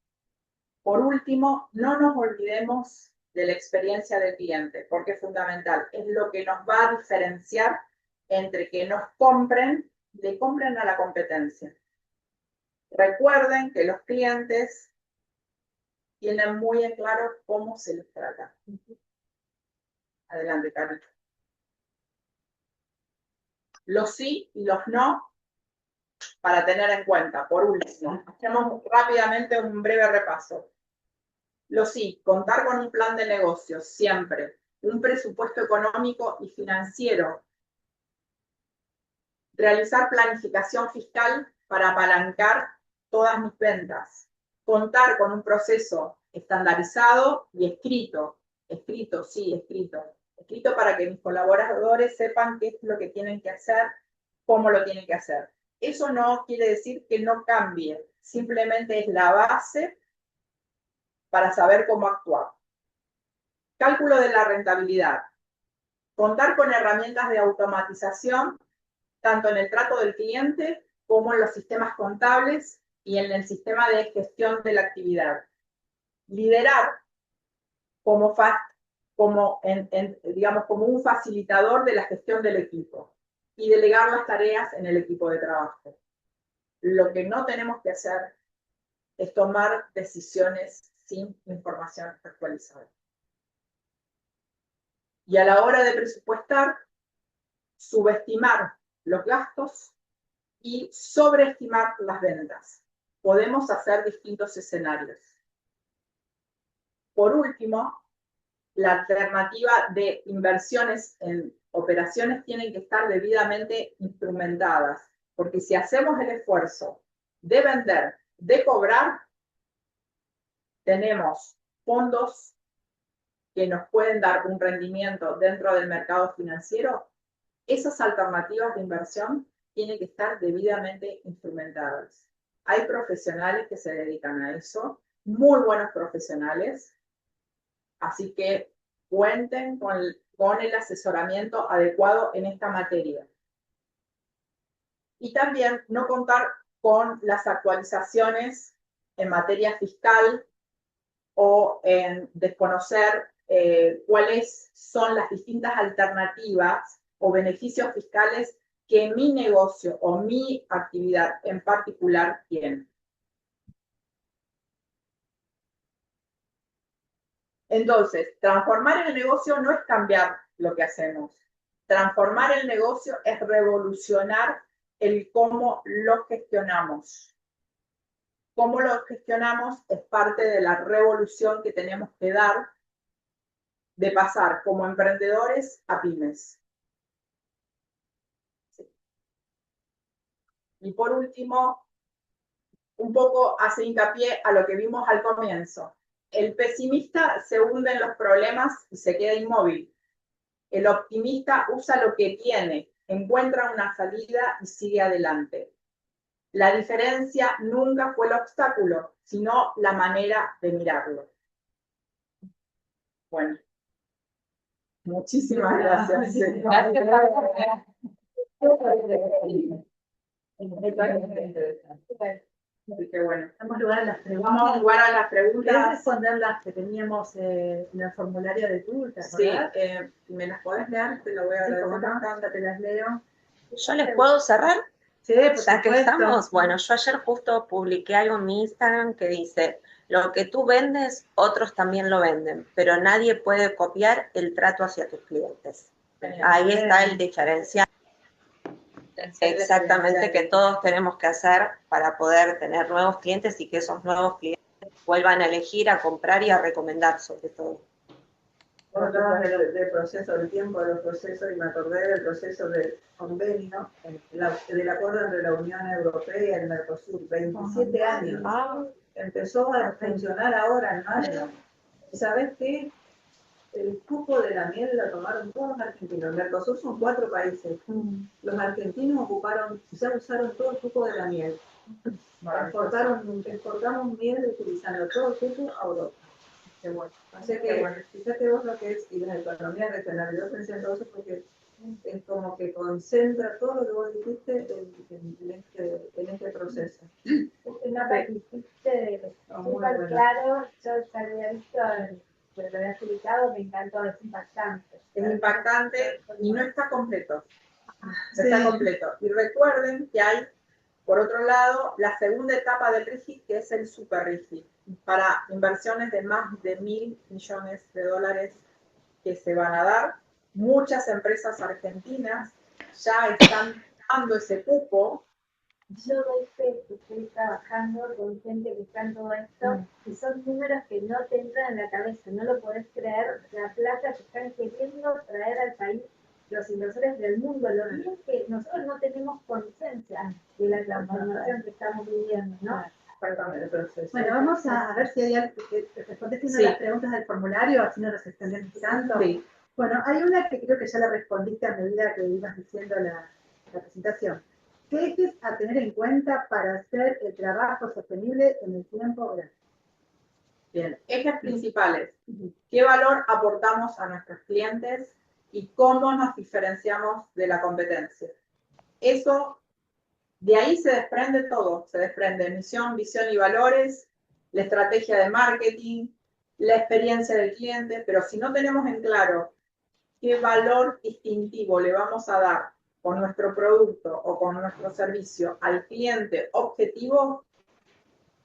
Por último, no nos olvidemos de la experiencia del cliente, porque es fundamental. Es lo que nos va a diferenciar entre que nos compren, le compren a la competencia. Recuerden que los clientes tienen muy en claro cómo se les trata. Adelante, Carlos. Los sí y los no para tener en cuenta. Por último, hacemos rápidamente un breve repaso. Los sí, contar con un plan de negocios, siempre. Un presupuesto económico y financiero. Realizar planificación fiscal para apalancar todas mis ventas. Contar con un proceso estandarizado y escrito. Escrito para que mis colaboradores sepan qué es lo que tienen que hacer, cómo lo tienen que hacer. Eso no quiere decir que no cambie, simplemente es la base para saber cómo actuar. Cálculo de la rentabilidad. Contar con herramientas de automatización, tanto en el trato del cliente como en los sistemas contables y en el sistema de gestión de la actividad. Liderar como un facilitador de la gestión del equipo y delegar las tareas en el equipo de trabajo. Lo que no tenemos que hacer es tomar decisiones sin información actualizada. Y a la hora de presupuestar, subestimar los gastos y sobreestimar las ventas. Podemos hacer distintos escenarios. Por último, la alternativa de inversiones en operaciones tienen que estar debidamente instrumentadas, porque si hacemos el esfuerzo de vender, de cobrar, tenemos fondos que nos pueden dar un rendimiento dentro del mercado financiero. Esas alternativas de inversión tienen que estar debidamente instrumentadas. Hay profesionales que se dedican a eso, muy buenos profesionales, así que cuenten con el asesoramiento adecuado en esta materia. Y también no contar con las actualizaciones en materia fiscal o en desconocer cuáles son las distintas alternativas o beneficios fiscales que mi negocio o mi actividad en particular tiene. Entonces, transformar el negocio no es cambiar lo que hacemos. Transformar el negocio es revolucionar el cómo lo gestionamos. Cómo lo gestionamos es parte de la revolución que tenemos que dar de pasar como emprendedores a pymes. Sí. Y por último, un poco hace hincapié a lo que vimos al comienzo. El pesimista se hunde en los problemas y se queda inmóvil. El optimista usa lo que tiene, encuentra una salida y sigue adelante. La diferencia nunca fue el obstáculo, sino la manera de mirarlo. Bueno, muchísimas gracias. Así que bueno, Damos lugar a las preguntas. vamos a jugar a las ¿Querés preguntas. responder las que teníamos en el formulario de tú? ¿Te Sí, acordás? ¿me las podés leer? Te lo voy a Sí, agradecer como no, bastante. ya te las leo. ¿Yo les puedo cerrar? Sí, por Ya que supuesto. estamos, bueno, yo ayer justo publiqué algo en mi Instagram que dice, lo que tú vendes, otros también lo venden, pero nadie puede copiar el trato hacia tus clientes. Ahí está el diferencial. Exactamente, que todos tenemos que hacer para poder tener nuevos clientes y que esos nuevos clientes vuelvan a elegir, a comprar y a recomendar sobre todo. Vos hablabas del proceso, del tiempo de los procesos, y me acordé del proceso del convenio, del acuerdo entre la Unión Europea y el Mercosur, 27 años. Empezó a funcionar ahora en mayo. ¿Sabes qué? El cupo de la miel lo tomaron todos los argentinos. El Mercosur son 4 países. Los argentinos ya usaron todo el cupo de la miel. Exportamos miel utilizando todo el cupo a Europa. Qué bueno. Así que, fíjate vos lo que es, y la economía regional. Yo pensé en todo eso porque es como que concentra todo lo que vos dijiste en este proceso. Una dijiste súper claro, yo ya había visto, pero lo había publicado, me encantó, es impactante. Es impactante y no está completo. No Sí. está completo. Y recuerden que hay, por otro lado, la segunda etapa del RIGI, que es el Super RIGI, para inversiones de más de $1.000 millones que se van a dar. Muchas empresas argentinas ya están dando ese cupo. Yo doy fe que estoy trabajando con gente que está en todo esto, y son números que no te entran en la cabeza, no lo podés creer, la plata que están queriendo traer al país los inversores del mundo. Lo bien que nosotros no tenemos conciencia de la transformación que estamos viviendo, ¿no? Bueno, vamos a ver si hay algo que respondiste una de las preguntas del formulario, así no nos extendemos tanto. Sí. Bueno, hay una que creo que ya la respondiste a medida que ibas diciendo la presentación. ¿Qué ejes a tener en cuenta para hacer el trabajo sostenible en el tiempo? Bien, ejes principales. ¿Qué valor aportamos a nuestros clientes y cómo nos diferenciamos de la competencia? Eso, de ahí se desprende todo. Se desprende misión, visión y valores, la estrategia de marketing, la experiencia del cliente, pero si no tenemos en claro qué valor distintivo le vamos a dar con nuestro producto o con nuestro servicio al cliente objetivo,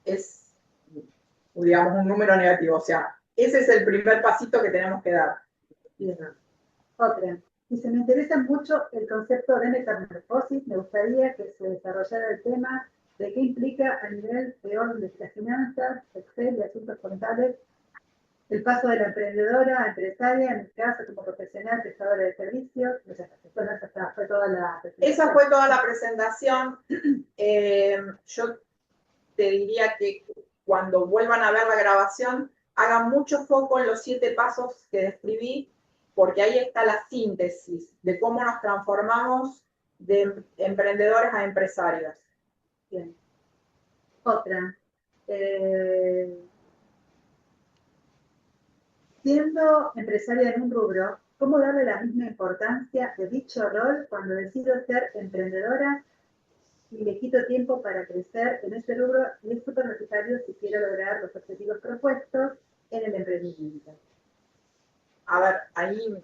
es, digamos, un número negativo. O sea, ese es el primer pasito que tenemos que dar. Otra. Dice, me interesa mucho el concepto de metamorfosis. Me gustaría que se desarrollara el tema de qué implica a nivel de orden de las finanzas, Excel y asuntos contables, el paso de la emprendedora a empresaria, en mi caso como profesional, prestadora de servicios. Bueno, esa fue toda la presentación. Esa fue toda la presentación. Yo te diría que cuando vuelvan a ver la grabación, hagan mucho foco en los 7 pasos que describí, porque ahí está la síntesis de cómo nos transformamos de emprendedores a empresarios. Bien. Otra. Siendo empresaria en un rubro, ¿cómo darle la misma importancia de dicho rol cuando decido ser emprendedora y le quito tiempo para crecer en ese rubro y es súper necesario si quiero lograr los objetivos propuestos en el emprendimiento? A ver, ahí,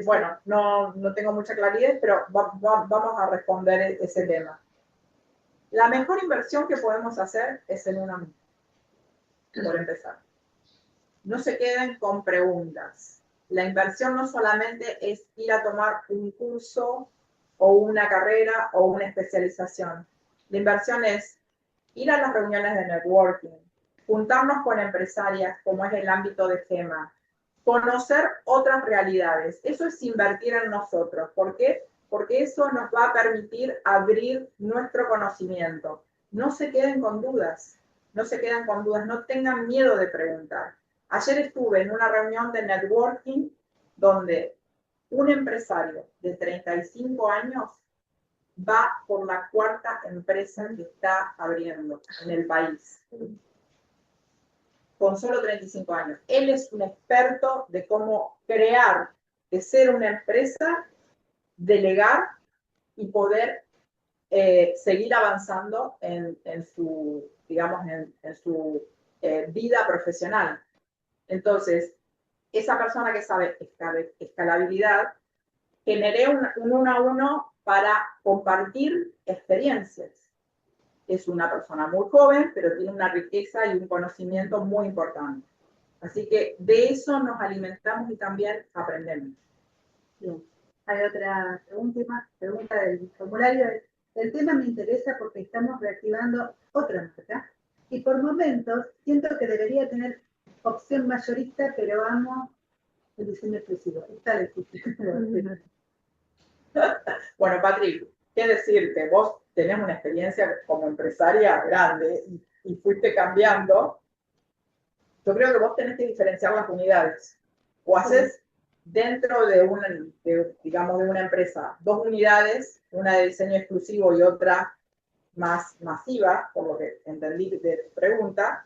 bueno, no tengo mucha claridad, pero vamos a responder ese tema. La mejor inversión que podemos hacer es en uno mismo, por empezar. No se queden con preguntas. La inversión no solamente es ir a tomar un curso o una carrera o una especialización. La inversión es ir a las reuniones de networking, juntarnos con empresarias, como es el ámbito de GEMA, conocer otras realidades. Eso es invertir en nosotros. ¿Por qué? Porque eso nos va a permitir abrir nuestro conocimiento. No se queden con dudas, no tengan miedo de preguntar. Ayer estuve en una reunión de networking donde un empresario de 35 años va por la 4ª empresa que está abriendo en el país, con solo 35 años. Él es un experto de cómo crear, de ser una empresa, delegar y poder seguir avanzando en su, digamos, en su vida profesional. Entonces, esa persona que sabe escalabilidad, generé un 1 a 1 para compartir experiencias. Es una persona muy joven, pero tiene una riqueza y un conocimiento muy importante. Así que de eso nos alimentamos y también aprendemos. Bien. Hay otra pregunta del formulario. El tema me interesa porque estamos reactivando otra marca y por momentos siento que debería tener opción mayorista, pero amo el diseño exclusivo. Está difícil. Bueno, Patrick, ¿qué decirte? Vos tenés una experiencia como empresaria grande y fuiste cambiando. Yo creo que vos tenés que diferenciar las unidades. O haces dentro de una empresa 2 unidades, una de diseño exclusivo y otra más masiva, por lo que entendí de tu pregunta.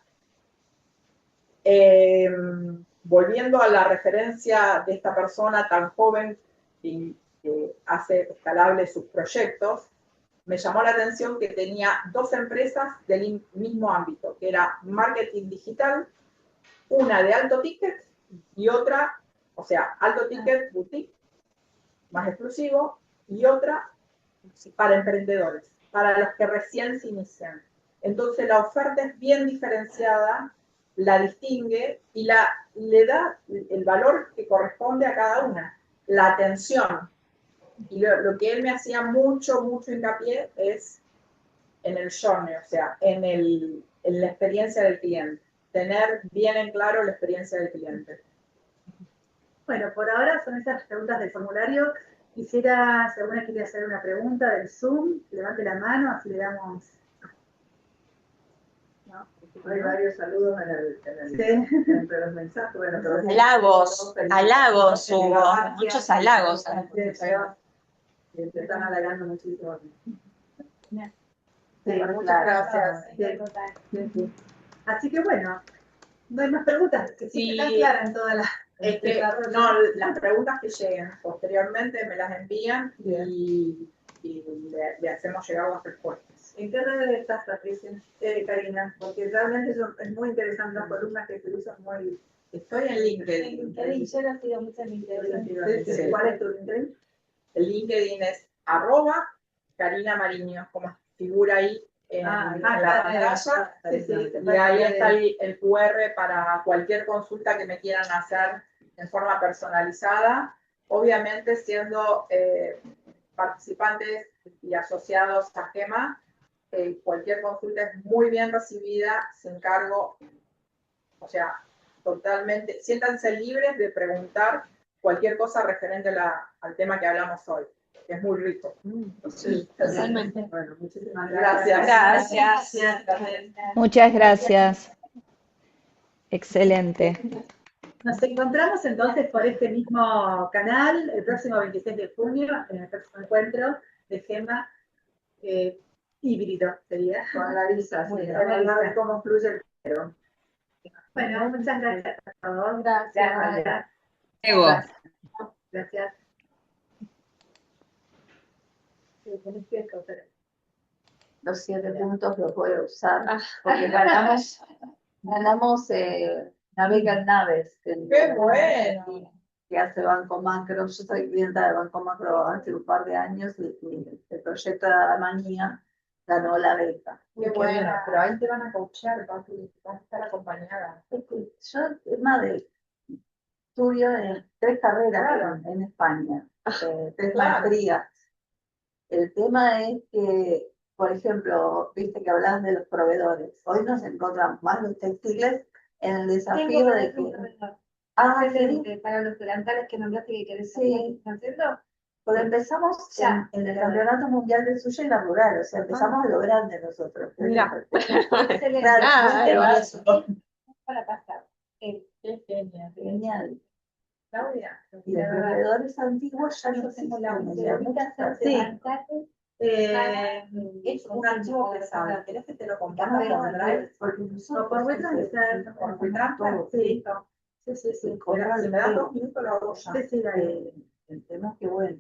Volviendo a la referencia de esta persona tan joven y que hace escalables sus proyectos, me llamó la atención que tenía 2 empresas del mismo ámbito, que era marketing digital, una de alto ticket y otra, o sea, alto ticket boutique, más exclusivo, y otra para emprendedores, para los que recién se inician. Entonces la oferta es bien diferenciada, la distingue y le da el valor que corresponde a cada una, la atención. Y lo que él me hacía mucho hincapié es en el journey, o sea, en la experiencia del cliente. Tener bien en claro la experiencia del cliente. Bueno, por ahora son esas preguntas del formulario. Quisiera, si alguna quiere hacer una pregunta del Zoom, levante la mano, así le damos. ¿No? Hay varios saludos entre los mensajes. Bueno, halagos hubo, muchos halagos. Te están halagando muchísimo. Sí, Claro. muchas gracias. Sí, Total. sí, sí. Así que bueno, no hay más preguntas, que sí, Sí. están claras en todas las Es que, desarrollo. no, las preguntas que lleguen posteriormente me las envían y le hacemos llegar las respuestas. ¿En qué redes estás, Patricia? Karina, porque realmente es muy interesante las columnas que utilizan muy... Estoy en LinkedIn. Yo lo sigo mucho en LinkedIn. Sí. ¿Cuál es tu LinkedIn? El LinkedIn es @Karina Mariño, como figura ahí en la pantalla. Y ahí está el QR para cualquier consulta que me quieran hacer en forma personalizada, obviamente siendo participantes y asociados a GEMA, cualquier consulta es muy bien recibida, sin cargo, o sea, totalmente, siéntanse libres de preguntar cualquier cosa referente al tema que hablamos hoy, que es muy rico. Sí, Totalmente. Bueno, muchísimas Gracias. Gracias. Muchas gracias. Excelente. Nos encontramos entonces por este mismo canal el próximo 26 de junio en el próximo encuentro de GEMA híbrido, sería. Con Larisa, sí. Para hablar de cómo fluye el dinero. Bueno, muchas gracias a todos. Gracias. Evo. Gracias. Los 7 puntos los voy a usar porque ganamos Navegan Naves, ¡Qué bueno! que hace Banco Macro. Yo soy clienta de Banco Macro hace un par de años y el proyecto de Adamanía ganó la beca. Qué bueno, pero ahí te van a coachar, vas a estar acompañada. Yo, tema de estudio de 3 carreras Claro. en España, 3 Claro. maestrías. El tema es que, por ejemplo, viste que hablas de los proveedores. Hoy nos encontramos más los textiles en el desafío de que... Excelente, para los delantales que nombraste que querés Sí. hacerlo. Pero empezamos Ya. en el Campeonato Mundial de Suya y la Rural, o sea, empezamos a lo grande nosotros. Mira. Excelente. Claro, Para pasar. Qué genial. genial. Claudia, Y los proveedores antiguos ya no Tengo la existen. sí. Es un archivo pesado. ¿Querés que te lo comparta por Drive? Porque O nosotros por WeTransfer. ¿Por WeTransfer? Sí. Sí. Si me das 2 minutos lo hago ya. Sí, dale. El tema es que, bueno,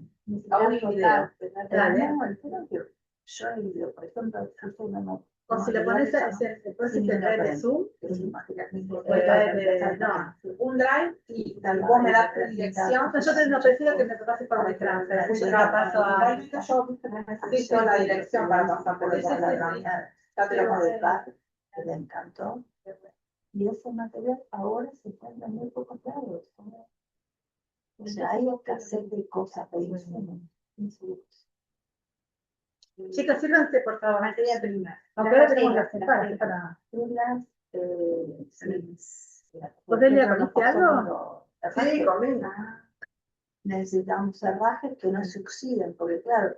Audio y video. Dale. no, el tema es que yo el video, por ejemplo, yo soy una O si le pones después si te trae de Zoom, Un Drive y vos me das tu dirección. yo no prefiero que me pase por WeTransfer. Yo la paso a... Yo necesito la dirección para pasar por el Ya te lo mando. que le encantó. Y ese material ahora se encuentra en muy pocos lados. O sea, hay escasez de cosas de insumos. Chicos, sírvanse por favor. Materia prima. Aunque ahora tenemos las para. ¿Vos, Delia, comiste algo? Sí, comí. Necesitamos cerrajes que no se oxiden, porque claro,